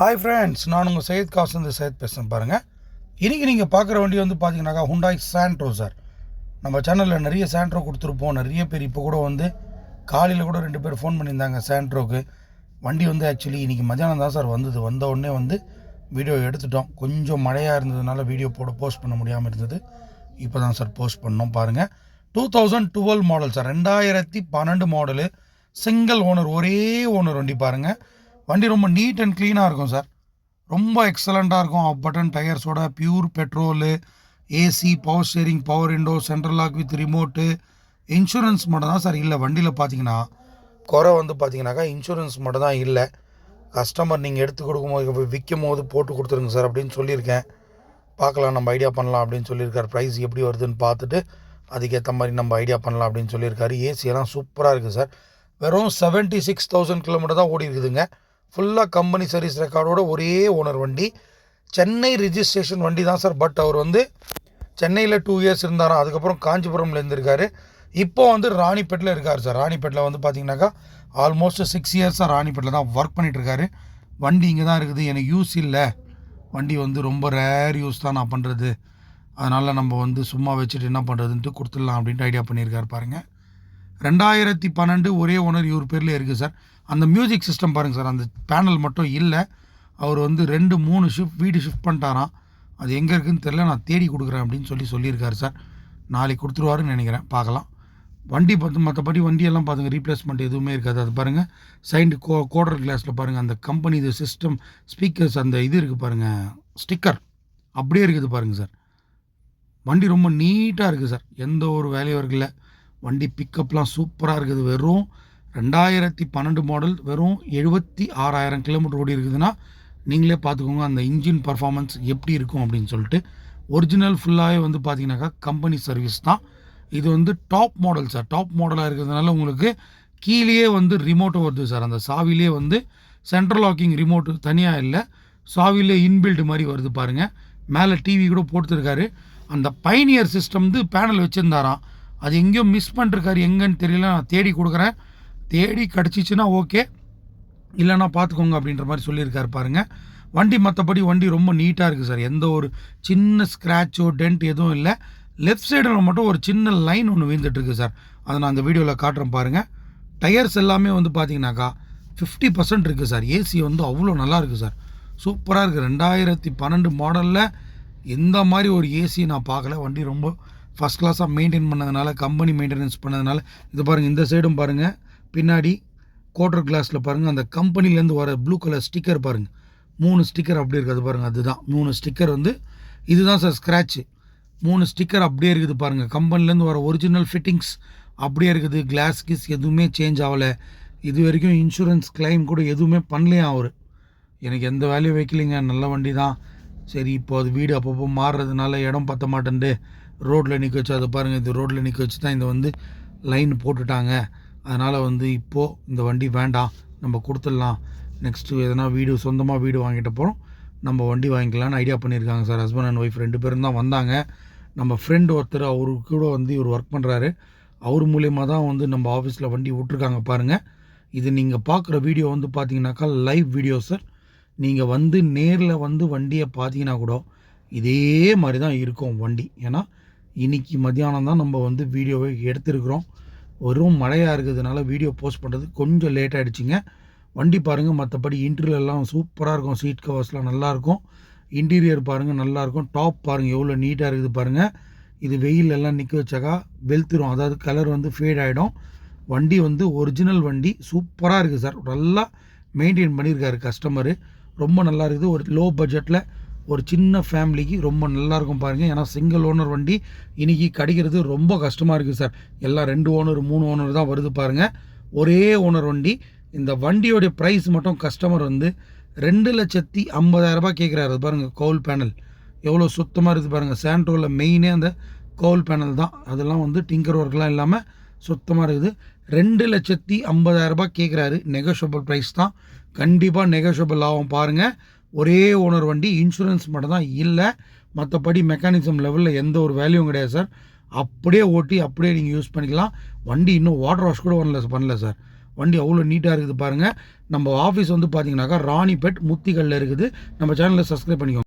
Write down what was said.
Hi friends, நான் உங்கள் சையத் காசந்து சையத் பேசுகிறேன் பாருங்கள். இன்றைக்கி நீங்கள் பார்க்குற வண்டி வந்து பார்த்தீங்கன்னாக்கா ஹுண்டாய் சாண்ட்ரோ சார். நம்ம சேனலில் நிறைய சாண்ட்ரோ கொடுத்துருப்போம். நிறைய பேர் இப்போ கூட வந்து காலையில் கூட 2 பேர் ஃபோன் பண்ணியிருந்தாங்க சாண்ட்ரோக்கு. வண்டி வந்து ஆக்சுவலி இன்றைக்கி மத்தியானம் தான் சார் வந்த உடனே வந்து வீடியோ எடுத்துட்டோம். கொஞ்சம் மழையாக இருந்ததுனால வீடியோ போஸ்ட் பண்ண முடியாமல் இருந்தது. இப்போ தான் சார் போஸ்ட் பண்ணோம் பாருங்கள். 2012 model sir, 2012 model, single owner, ஒரே ஓனர் வண்டி பாருங்கள். வண்டி ரொம்ப நீட் அண்ட் க்ளீனாக இருக்கும் சார். ரொம்ப எக்ஸலண்ட்டாக இருக்கும். ஆஃப் பட்டன் டயர்ஸோட, pure petrol, AC, power steering, power window, central lock with remote. Insurance மட்டும் தான் சார் இல்லை வண்டியில். பார்த்தீங்கன்னா குறை வந்து பார்த்தீங்கன்னாக்கா இன்சூரன்ஸ் மட்டும் தான் இல்லை. கஸ்டமர் நீங்கள் எடுத்து கொடுக்கும்போது விற்கும் போது போட்டு கொடுத்துருங்க சார் அப்படின்னு சொல்லியிருக்கேன். பார்க்கலாம், நம்ம ஐடியா பண்ணலாம் அப்படின்னு சொல்லியிருக்காரு. ப்ரைஸ் எப்படி வருதுன்னு பார்த்துட்டு அதுக்கேற்ற மாதிரி நம்ம ஐடியா பண்ணலாம் அப்படின்னு சொல்லியிருக்காரு. ஏசியெல்லாம் சூப்பராக இருக்குது சார். வெறும் 76,000 கிலோமீட்டர் தான் ஓடி இருக்குதுங்க. ஃபுல்லாக கம்பெனி சர்வீஸ் ரெக்கார்டோட ஒரே ஓனர் வண்டி. சென்னை ரிஜிஸ்ட்ரேஷன் வண்டி தான் சார். பட் அவர் வந்து சென்னையில் 2 இயர்ஸ் இருந்தாராம். அதுக்கப்புறம் காஞ்சிபுரமில் இருந்திருக்காரு. இப்போ வந்து ராணிப்பேட்டில் இருக்கார் சார். ராணிப்பேட்டில் வந்து பார்த்தீங்கன்னாக்கா ஆல்மோஸ்ட் 6 இயர்ஸாக ராணிப்பேட்டில் தான் ஒர்க் பண்ணிகிட்ருக்காரு. வண்டி இங்கே தான் இருக்குது. எனக்கு யூஸ் இல்லை, வண்டி வந்து ரொம்ப ரேர் யூஸ் தான் நான் பண்ணுறது, அதனால் நம்ம வந்து சும்மா வச்சுட்டு என்ன பண்ணுறதுன்ட்டு கொடுத்துடலாம் அப்படின்ட்டு ஐடியா பண்ணியிருக்காரு பாருங்கள். 2012 ஒரே ஓனர் இவர் பேரில் இருக்குது சார். அந்த மியூசிக் சிஸ்டம் பாருங்கள் சார், அந்த பேனல் மட்டும் இல்லை. அவர் வந்து 2-3 வீடு ஷிஃப்ட் பண்ணிட்டாராம். அது எங்கே இருக்குதுன்னு தெரில, நான் தேடி கொடுக்குறேன் அப்படின்னு சொல்லியிருக்காரு சார். நாளைக்கு கொடுத்துருவாருன்னு நினைக்கிறேன், பார்க்கலாம். வண்டி பார்த்து மற்றபடி வண்டியெல்லாம் பார்த்துங்க, ரீப்ளேஸ்மெண்ட் எதுவுமே இருக்காது. அது பாருங்கள், சைடு கோடர் கிளாஸில் பாருங்கள், அந்த கம்பெனி இது சிஸ்டம் ஸ்பீக்கர்ஸ் அந்த இது இருக்குது பாருங்கள், ஸ்டிக்கர் அப்படியே இருக்குது பாருங்கள் சார். வண்டி ரொம்ப நீட்டாக இருக்குது சார், எந்த ஒரு வேலையும் இருக்குல்ல. வண்டி பிக்கப்லாம் சூப்பராக இருக்குது. வெறும் 2012 மாடல், வெறும் 76,000 கிலோமீட்டர் ஓடி இருக்குதுன்னா நீங்களே பார்த்துக்கோங்க அந்த இன்ஜின் பர்ஃபார்மன்ஸ் எப்படி இருக்கும் அப்படின்னு சொல்லிட்டு. ஒரிஜினல் ஃபுல்லாகவே வந்து பார்த்தீங்கன்னாக்கா கம்பெனி சர்வீஸ் தான். இது வந்து டாப் மாடல் சார். டாப் மாடலாக இருக்கிறதுனால உங்களுக்கு கீழேயே வந்து ரிமோட்டு வருது சார். அந்த சாவிலே வந்து சென்ட்ரல் லாக்கிங் ரிமோட்டு தனியாக இல்லை, சாவிலே இன்பில்ட் மாதிரி வருது பாருங்கள். மேலே டிவி கூட போட்டுருக்காரு. அந்த பைனியர் சிஸ்டம் வந்து பேனல் வச்சுருந்தாராம். அது எங்கேயோ மிஸ் பண்ணிருக்காரு, எங்கன்னு தெரியல. நான் தேடி கொடுக்குறேன், தேடி கிடச்சிச்சின்னா ஓகே, இல்லைன்னா பார்த்துக்கோங்க அப்படின்ற மாதிரி சொல்லியிருக்காரு பாருங்கள். வண்டி மற்றபடி வண்டி ரொம்ப நீட்டாக இருக்குது சார். எந்த ஒரு சின்ன ஸ்க்ராட்சோ டென்ட் எதுவும் இல்லை. லெஃப்ட் சைடில் மட்டும் ஒரு சின்ன லைன் ஒன்று வீழ்ந்துட்டுருக்கு சார். அதை நான் அந்த வீடியோவில் காட்டுறேன் பாருங்கள். டயர்ஸ் எல்லாமே வந்து பார்த்தீங்கன்னாக்கா 50% இருக்குது சார். ஏசி வந்து அவ்வளோ நல்லா இருக்குது சார், சூப்பராக இருக்குது. 2012 மாடலில் எந்த மாதிரி ஒரு ஏசி நான் பார்க்கல. வண்டி ரொம்ப ஃபஸ்ட் கிளாஸாக மெயின்டைன் பண்ணதுனால, கம்பெனி மெயின்டெனன்ஸ் பண்ணதுனால. இது பாருங்கள், இந்த சைடும் பாருங்கள், பின்னாடி கோட்டர் கிளாஸில் பாருங்கள், அந்த கம்பெனிலேருந்து வர ப்ளூ கலர் ஸ்டிக்கர் பாருங்கள், 3 ஸ்டிக்கர் அப்படியே இருக்குது பாருங்கள். அதுதான் 3 ஸ்டிக்கர் வந்து இதுதான் சார் ஸ்க்ராட்சு. 3 ஸ்டிக்கர் அப்படியே இருக்குது பாருங்கள். கம்பெனிலேருந்து வர ஒரிஜினல் ஃபிட்டிங்ஸ் அப்படியே இருக்குது. கிளாஸ் கிஸ் எதுவுமே சேஞ்ச் ஆகலை. இது வரைக்கும் இன்சூரன்ஸ் கிளைம் கூட எதுவுமே பண்ணலையா அவர். எனக்கு எந்த வேலையும் வைக்கலைங்க, நல்ல வண்டி தான். சரி, இப்போ அது வீடு அப்பப்போ மாறுறதுனால இடம் பற்ற மாட்டேன்ட்டு ரோட்டில் நிற்க வச்சு, அதை பாருங்கள், இது ரோட்டில் நிற்க வச்சு தான் இந்த வந்து லைன் போட்டுட்டாங்க. அதனால் வந்து இப்போது இந்த வண்டி வேண்டாம், நம்ம கொடுத்துடலாம். நெக்ஸ்ட்டு எதனா வீடு, சொந்தமாக வீடு வாங்கிட்ட போகிறோம், நம்ம வண்டி வாங்கிக்கலான்னு ஐடியா பண்ணியிருக்காங்க சார். ஹஸ்பண்ட் அண்ட் ஒய்ஃப் 2 பேரும் தான் வந்தாங்க. நம்ம ஃப்ரெண்டு ஒருத்தர், அவருக்கு கூட வந்து இவர் ஒர்க் பண்ணுறாரு. அவர் மூலயமா தான் வந்து நம்ம ஆஃபீஸில் வண்டி விட்ருக்காங்க பாருங்கள். இது நீங்கள் பார்க்குற வீடியோ வந்து பார்த்தீங்கன்னாக்கா லைவ் வீடியோ சார். நீங்கள் வந்து நேரில் வந்து வண்டியை பார்த்தீங்கன்னா கூட இதே மாதிரி தான் இருக்கும் வண்டி. ஏன்னா இன்றைக்கி மத்தியானம் தான் நம்ம வந்து வீடியோவை எடுத்துருக்குறோம். வெறும் மழையாக இருக்கிறதுனால வீடியோ போஸ்ட் பண்ணுறது கொஞ்சம் லேட் ஆகிடுச்சிங்க. வண்டி பாருங்கள், மற்றபடி இன்டீரியர்லாம் சூப்பராக இருக்கும். சீட் கவர்ஸ்லாம் நல்லாயிருக்கும். இன்டீரியர் பாருங்கள் நல்லாயிருக்கும். டாப் பாருங்கள் எவ்வளோ நீட்டாக இருக்குது பாருங்கள். இது வெயிலெல்லாம் நிற்க வச்சாக்கா வெளுத்துரும், அதாவது கலர் வந்து ஃபேட் ஆகிடும். வண்டி வந்து ஒரிஜினல் வண்டி, சூப்பராக இருக்குது சார். நல்லா மெயின்டைன் பண்ணியிருக்காரு கஸ்டமரு, ரொம்ப நல்லா இருக்குது. ஒரு லோ பட்ஜெட்டில் ஒரு சின்ன ஃபேமிலிக்கு ரொம்ப நல்லாயிருக்கும் பாருங்கள். ஏன்னா சிங்கிள் ஓனர் வண்டி இன்றைக்கி கிடைக்கிறது ரொம்ப கஷ்டமாக இருக்குது சார். எல்லாம் 2 ஓனர் 3 ஓனர் தான் வருது பாருங்கள். ஒரே ஓனர் வண்டி. இந்த வண்டியோடைய ப்ரைஸ் மட்டும் கஸ்டமர் வந்து 2,50,000 ரூபாய் கேட்குறாரு. அது பாருங்கள், கவுல் பேனல் எவ்வளோ சுத்தமாக இருக்குது பாருங்கள். சாண்ட்ரோவில் மெயினே அந்த கவுல் பேனல் தான். அதெல்லாம் வந்து டிங்கர் ஒர்க்லாம் இல்லாமல் சுத்தமாக இருக்குது. 2,50,000 ரூபாய் கேட்குறாரு. நெகோஷியபிள் ப்ரைஸ் தான், கண்டிப்பாக நெகோஷியபிள் ஆகும் பாருங்கள். ஒரே ஓனர் வண்டி, இன்சூரன்ஸ் மட்டும் தான் இல்லை. மற்றபடி மெக்கானிசம் லெவலில் எந்த ஒரு வேல்யூவும் கிடையாது சார். அப்படியே ஓட்டி அப்படியே நீங்கள் யூஸ் பண்ணிக்கலாம். வண்டி இன்னும் வாட்டர் வாஷ் கூட பண்ணல சார். வண்டி அவ்வளோ நீட்டாக இருக்குது பாருங்கள். நம்ம ஆஃபீஸ் வந்து பார்த்தீங்கன்னாக்கா ராணிப்பேட் முத்திகல்ல இருக்குது. நம்ம சேனலை சப்ஸ்கிரைப் பண்ணிக்கோங்க.